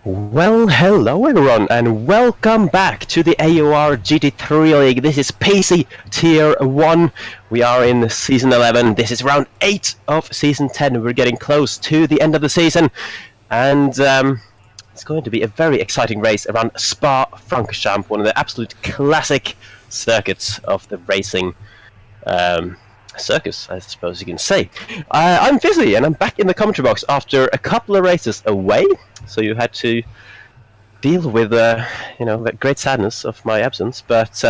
Well, hello everyone, and welcome back to the AOR GT3 League. This is PC Tier 1. We are in Season 11. This is round 8 of Season 10. We're getting close to the end of the season, and it's going to be a very exciting race around Francorchamps, one of the absolute classic circuits of the racing circus, I suppose you can say. I'm Fizzy, and I'm back in the commentary box after a couple of races away. So you had to deal with, the great sadness of my absence. But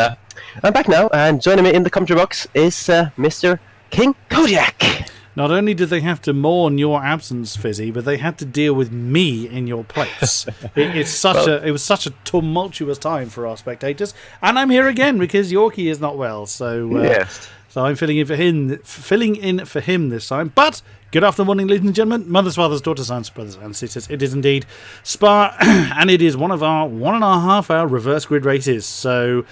I'm back now, and joining me in the commentary box is Mr. King-Kodiak. Not only did they have to mourn your absence, Fizzy, but they had to deal with me in your place. It was such a tumultuous time for our spectators, and I'm here again because Yorkie is not well. So Yes. So I'm filling in for him this time. But good afternoon, ladies and gentlemen, mothers, fathers, daughters, sons, brothers, and sisters. It is indeed Spa, and it is one of our 1.5 hour reverse grid races. So,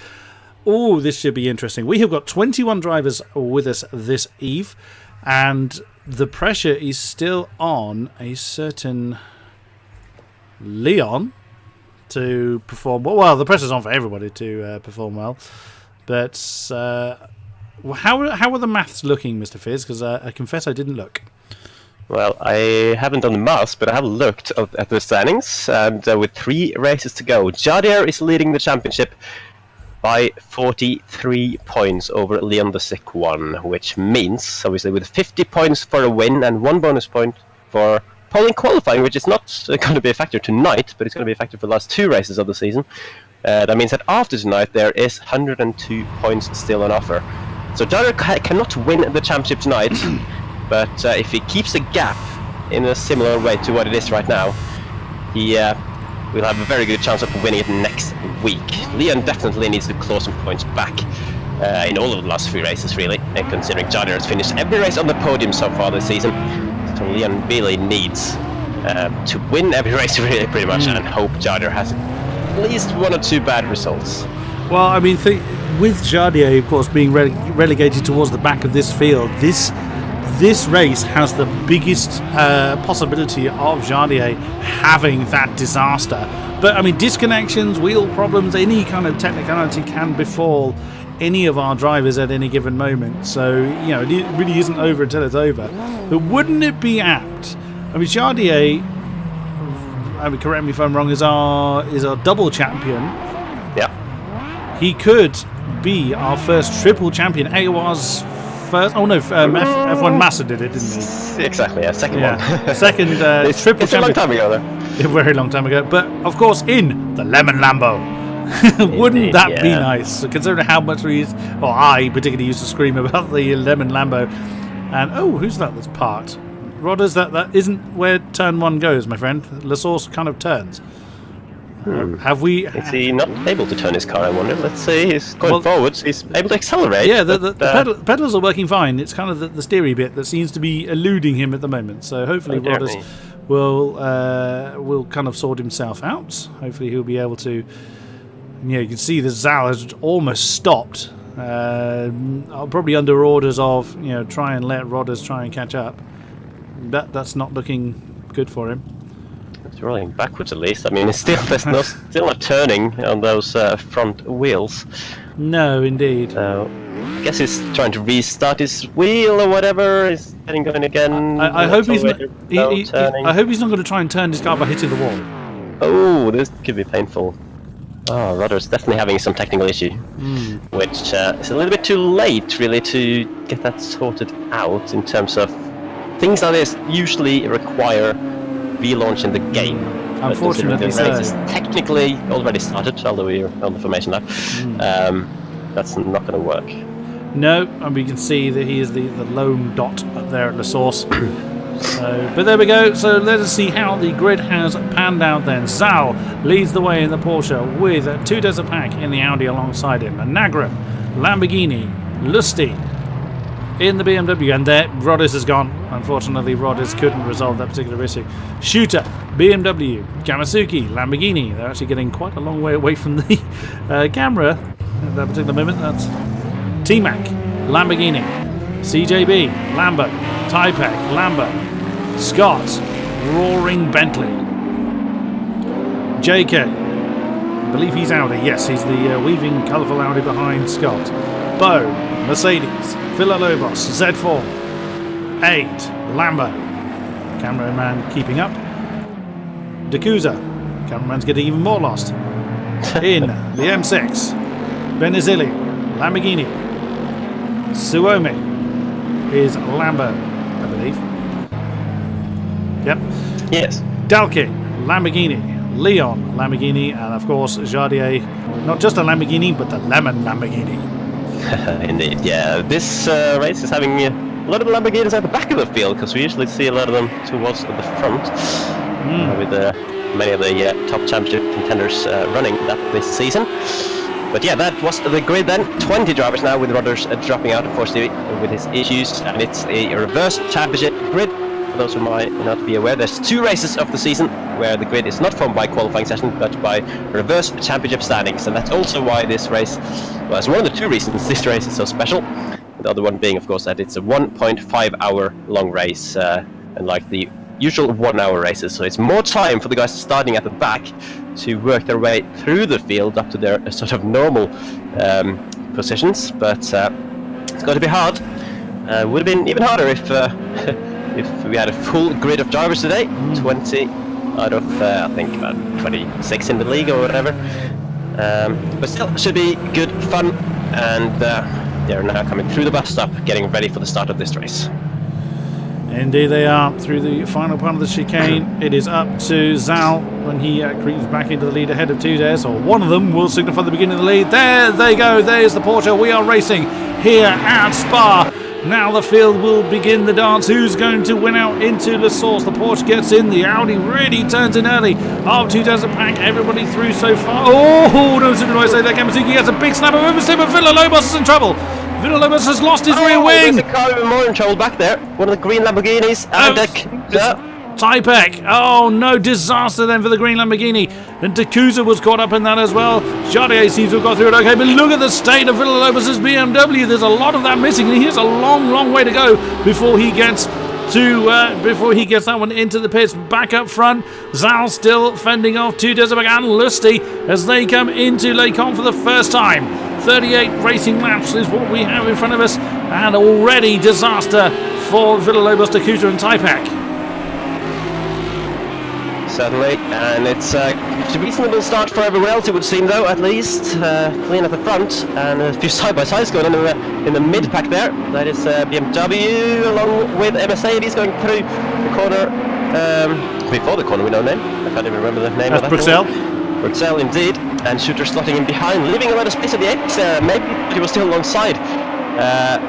this should be interesting. We have got 21 drivers with us this eve, and the pressure is still on a certain Leon to perform well. Well, the pressure's on for everybody to perform well, but how are the maths looking, Mr. Fizz? Because I confess I didn't look. Well, I haven't done the maths, but I have looked at the standings, and with 3 races to go, Jadier is leading the championship by 43 points over Leon the Sick One, which means, obviously, with 50 points for a win and 1 bonus point for polling qualifying, which is not going to be a factor tonight, but it's going to be a factor for the last 2 races of the season. That means that after tonight, there is 102 points still on offer. So Jadier cannot win the championship tonight, but if he keeps a gap in a similar way to what it is right now, he will have a very good chance of winning it next week. Leon definitely needs to claw some points back in all of the last 3 races, really, considering Jadier has finished every race on the podium so far this season. So Leon really needs to win every race, really, pretty much, and hope Jadier has at least 1 or 2 bad results. Well, I mean, with Jadier, of course, being relegated towards the back of this field, this race has the biggest possibility of Jadier having that disaster. But, I mean, disconnections, wheel problems, any kind of technicality can befall any of our drivers at any given moment. So, it really isn't over until it's over. But wouldn't it be apt? I mean, Jadier, correct me if I'm wrong, is our double champion. Yeah. He could be our first triple champion. AORs first. Oh no, F1 Massa did it, didn't he? Exactly, yeah, second one. Second triple it's champion. a long time ago, though. A very long time ago. But of course, in the Lemon Lambo. Wouldn't Indeed, that be nice? Considering how much I particularly used to scream about the Lemon Lambo. And who's that's parked? Rodders, that isn't where turn 1 goes, my friend. La Source kind of turns. Is he not able to turn his car, I wonder? Let's see, he's going forwards, he's able to accelerate. Yeah, the pedals are working fine. It's kind of the steery bit that seems to be eluding him at the moment. So hopefully Rodders will kind of sort himself out. Hopefully he'll be able to... you can see the Zal has almost stopped. Probably under orders of, try and let Rodders try and catch up. That's not looking good for him. It's rolling backwards at least. I mean, there's still a turning on those front wheels. No, indeed. So, I guess he's trying to restart his wheel or whatever. He's getting going again. I hope he's not. I hope he's not going to try and turn his car by hitting the wall. Oh, this could be painful. Oh, Rodder's definitely having some technical issue, which is a little bit too late, really, to get that sorted out in terms of things that usually require relaunch in the game. Unfortunately, the race is technically already started, although we're on the formation lap. That's not going to work. No, and we can see that he is the lone dot up there at the source. But there we go. So let us see how the grid has panned out then. Zal leads the way in the Porsche with 2 Desert Pack in the Audi alongside him. Nagram, Lamborghini, Lusty in the BMW, and there Rodders has gone. Unfortunately, Rodders couldn't resolve that particular issue. Shooter, BMW, Kamasuki, Lamborghini. They're actually getting quite a long way away from the camera at that particular moment. That's T-Mac, Lamborghini, CJB, Lambo, Typec, Lambo, Scott, Roaring Bentley. JK. I believe he's Audi. Yes, he's the weaving, colourful Audi behind Scott. Bo, Mercedes, Villalobos, Z4, 8, Lambo. Cameraman keeping up. D'Acusa. Cameraman's getting even more lost. In the M6. Benizili, Lamborghini. Suomi is Lambo, I believe. Yep. Yes. Dalking, Lamborghini. Leon, Lamborghini. And of course, Jardier. Not just a Lamborghini, but the Lemon Lamborghini. Indeed, yeah. This race is having a lot of Lamborghinis at the back of the field, because we usually see a lot of them towards the front, with many of the top championship contenders running that this season. But yeah, that was the grid then. 20 drivers now, with Rodgers dropping out, unfortunately, with his issues. And it's a reverse championship grid. For those who might not be aware, there's 2 races of the season where the grid is not formed by qualifying session, but by reverse championship standings. And that's also why this race, well, it's one of the 2 reasons this race is so special. The other one being, of course, that it's a 1.5 hour long race, unlike the usual 1 hour races. So it's more time for the guys starting at the back to work their way through the field up to their sort of normal positions. But it's going to be hard. Would have been even harder if we had a full grid of drivers today. 20 out of I think about 26 in the league or whatever. But still, should be good fun. And they're now coming through the bus stop, getting ready for the start of this race. Indeed they are, through the final part of the chicane. It is up to Zal when he creeps back into the lead ahead of 2 days, or one of them will signify the beginning of the lead. There they go, there's the Porsche. We are racing here at Spa. Now the field will begin the dance. Who's going to win out into the source? The Porsche gets in, the Audi really turns in early. Up 2 days a pack, everybody through so far. Oh, no sooner do I say that, Kamasuki gets a big snap of oversteer, but Villalobos is in trouble. Villalobos has lost his rear wing. There's a car even more in trouble back there. One of the green Lamborghinis. And Typek. Oh no, disaster then for the green Lamborghini. And D'Acusa was caught up in that as well. Jardier seems to have got through it okay, but look at the state of Villalobos' BMW. There's a lot of that missing, and he has a long, long way to go before he gets that one into the pits. Back up front, Zal still fending off 2 Deserberg and Lusty as they come into Les Cons for the first time. 38 racing laps is what we have in front of us, and already disaster for Villalobos, D'Acusa and Typek. Certainly, and it's a reasonable start for everyone else, it would seem, though, at least. Clean at the front, and a few side-by-sides going on in the mid-pack there. That is BMW, along with Mercedes, going through the corner. Before the corner, we know name. I can't even remember the name of that. Bruxelles. Bruxelles, indeed. And Shooter slotting in behind, leaving a lot of space at the end. Maybe he was still alongside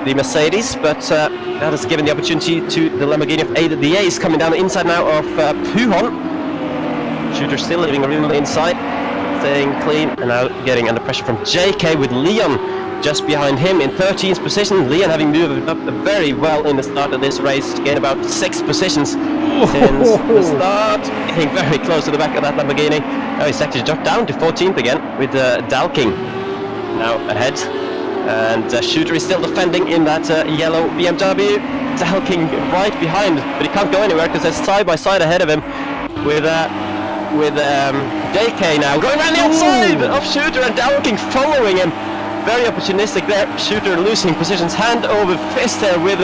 the Mercedes, but that has given the opportunity to the Lamborghini of the A's coming down the inside now of Pujon. Shooter still leaving room on the inside, staying clean, and now getting under pressure from JK with Leon just behind him in 13th position. Leon having moved up very well in the start of this race to gain about 6 positions since the start, getting very close to the back of that Lamborghini. Now he's actually dropped down to 14th again with Dalking now ahead, and Shooter is still defending in that yellow BMW. Dalking right behind, but he can't go anywhere because there's side by side ahead of him with JK now going around the outside of Shooter, and Dalking following him. Very opportunistic there. Shooter losing positions hand over fist there with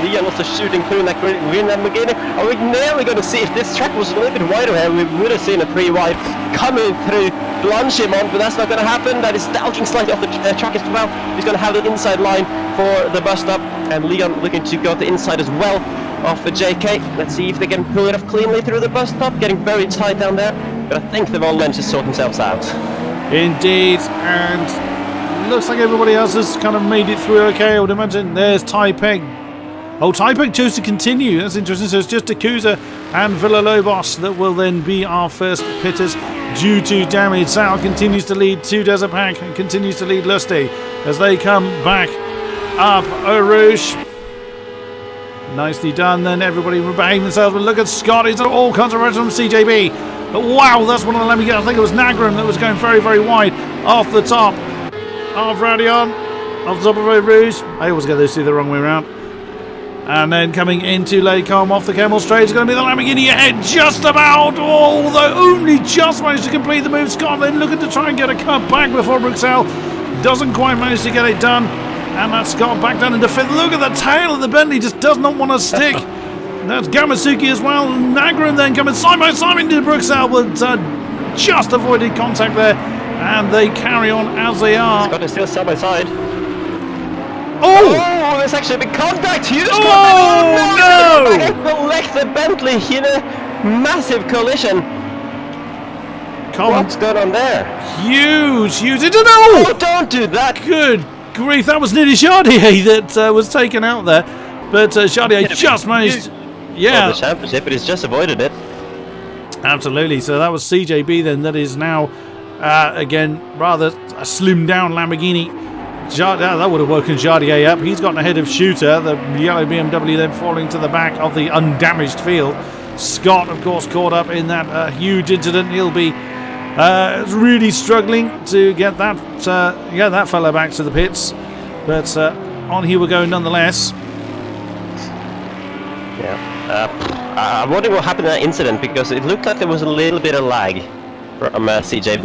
Leon also shooting through in that green Lamborghini. Are we nearly going to see, if this track was a little bit wider here, we would have seen a 3 wide coming through Blanchimont, but that's not going to happen. That is Dalking slightly off the track as well. He's going to have the inside line for the bus stop, and Leon looking to go the inside as well off the JK. Let's see if they can pull it off cleanly through the bus stop. Getting very tight down there, but I think they've all managed to sort themselves out. Indeed, and looks like everybody else has kind of made it through okay. I would imagine there's Typek. Oh, Typek chose to continue. That's interesting. So it's just D'Acusa and Villalobos that will then be our first pitters due to damage. Sal continues to lead 2 Desert Pack and continues to lead Lusty as they come back up Eau Rouge. Nicely done then, everybody behaving themselves, but look at Scott, he's all kinds of from CJB. But wow, that's one of the Lamborghini. I think it was Nagram that was going very, very wide off the top of Radion, off the top of Eau Rouge. I always get those two the wrong way around. And then coming into Lake Combe off the Kemmel Straight is going to be the Lamborghini ahead just about, although only just managed to complete the move. Scott then looking to try and get a cut back before Bruxelles doesn't quite manage to get it done. And that's Scott back down into fifth. Look at the tail of the Bentley, just does not want to stick. That's Gamasuki as well. Nagran then coming side by side into Bruxelles, but just avoided contact there. And they carry on as they are. Scott is still side by side. Oh! Oh, there's actually a big contact. Huge contact. Oh, no! And collect the Bentley in a massive collision. What's going on there? Huge. Oh, don't do that. Good grief, that was nearly Chardier that was taken out there. But Chardier just managed. Yeah. The championship, but he's just avoided it. Absolutely. So that was CJB then. That is now, again, rather a slimmed down Lamborghini. That would have woken Jardier up. He's gotten ahead of Shooter. The yellow BMW then falling to the back of the undamaged field. Scott, of course, caught up in that huge incident. He'll be really struggling to get that fella back to the pits. But on he will go nonetheless. Yeah. I wonder what happened in that incident, because it looked like there was a little bit of lag from CJB.